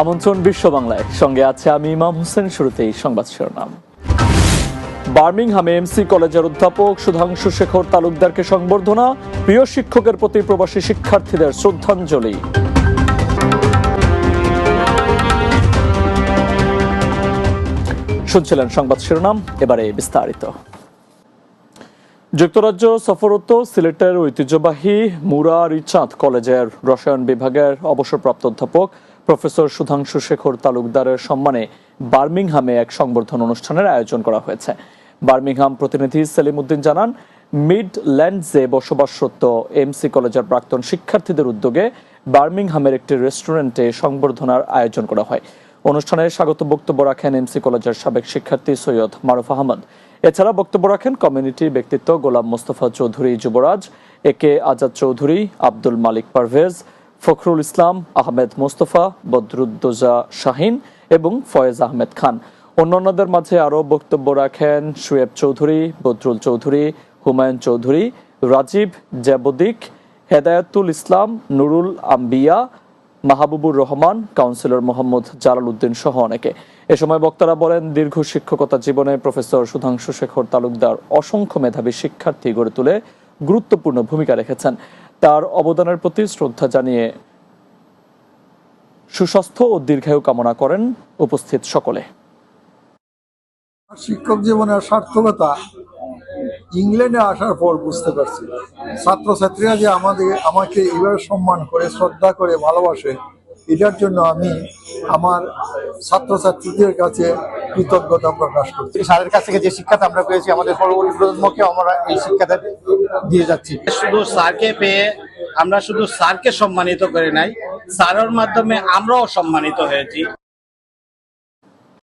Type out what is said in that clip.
আমন্ত্রণ বিশ্ব বাংলায়, সঙ্গে আছে আমি ইমাম হোসেন। শুরুতেই সংবাদ শিরোনাম। বার্মিংহামে এমসি কলেজের অধ্যাপক সুধাংশু শেখর তালুকদারকে সংবর্ধনা, প্রিয় শিক্ষকের প্রতি প্রবাসী শিক্ষার্থীদের শ্রদ্ধাঞ্জলি। শুনছিলেন সংবাদ শিরোনাম, এবারে বিস্তারিত। যুক্তরাজ্য সফররত সিলেটের ঐতিহ্যবাহী মুরা রিচাঁদ কলেজের রসায়ন বিভাগের অবসরপ্রাপ্ত অধ্যাপক প্রফেসর সুধাংশু শেখর তালুকদারের সম্মানে বার্মিংহামে এক সংবর্ধনা অনুষ্ঠানের আয়োজন করা হয়েছে। বার্মিংহাম প্রতিনিধি সেলিম উদ্দিন জানান, মিডল্যান্ডসে বসবাসরত এমসি কলেজের প্রাক্তন শিক্ষার্থীদের উদ্যোগে বার্মিংহামের একটি রেস্টুরেন্টে সংবর্ধনার আয়োজন করা হয়। অনুষ্ঠানে স্বাগত বক্তব্য রাখেন এমসি কলেজের সাবেক শিক্ষার্থী সৈয়দ মারুফ আহমদ। এছাড়া বক্তব্য রাখেন কমিউনিটি ব্যক্তিত্ব গোলাম মোস্তফা চৌধুরী যুবরাজ, একে আজাদ চৌধুরী, আব্দুল মালিক পারভেজ, ফখরুল ইসলাম, আহমেদ মোস্তফা, বদরুদ্দোজা শাহিন এবং ফয়েজ আহমেদ খান। অন্যান্যদের মাঝে আরও বক্তব্য রাখেন শুয়েব চৌধুরী, বদরুল চৌধুরী, হুমায়ুন চৌধুরী, রাজীব জ্যাবদিক, হেদায়াতুল ইসলাম, নুরুল আম্বিয়া, মাহবুবুর রহমান, কাউন্সিলর মোহাম্মদ জালাল উদ্দিন সহ অনেকে। এ সময় বক্তারা বলেন, দীর্ঘ শিক্ষকতা জীবনে প্রফেসর সুধাংশু শেখর তালুকদার অসংখ্য মেধাবী শিক্ষার্থী গড়ে তুলে গুরুত্বপূর্ণ ভূমিকা রেখেছেন। তার অবদানের প্রতি শ্রদ্ধা জানিয়ে সুস্বাস্থ্য ও দীর্ঘায়ু কামনা করেন উপস্থিত সকলে। শিক্ষক জীবনের সার্থকতা ইংল্যান্ডে আসার পর বুঝতে পারছি। ছাত্রছাত্রীরা যে আমাকে এইভাবে সম্মান করে, শ্রদ্ধা করে, ভালোবাসে, এটার জন্য আমি আমার ছাত্রছাত্রীদের কাছে কৃতজ্ঞতা প্রকাশ করছি। স্যারের কাছ থেকে যে শিক্ষাটা আমরা পেয়েছি, আমাদের পরবর্তী প্রজন্মকে আমরা এই শিক্ষাটা দিয়ে যাচ্ছি। শুধু স্যারকে পেয়ে আমরা শুধু স্যারকে সম্মানিত করে নাই, স্যারের মাধ্যমে আমরাও সম্মানিত হয়েছি।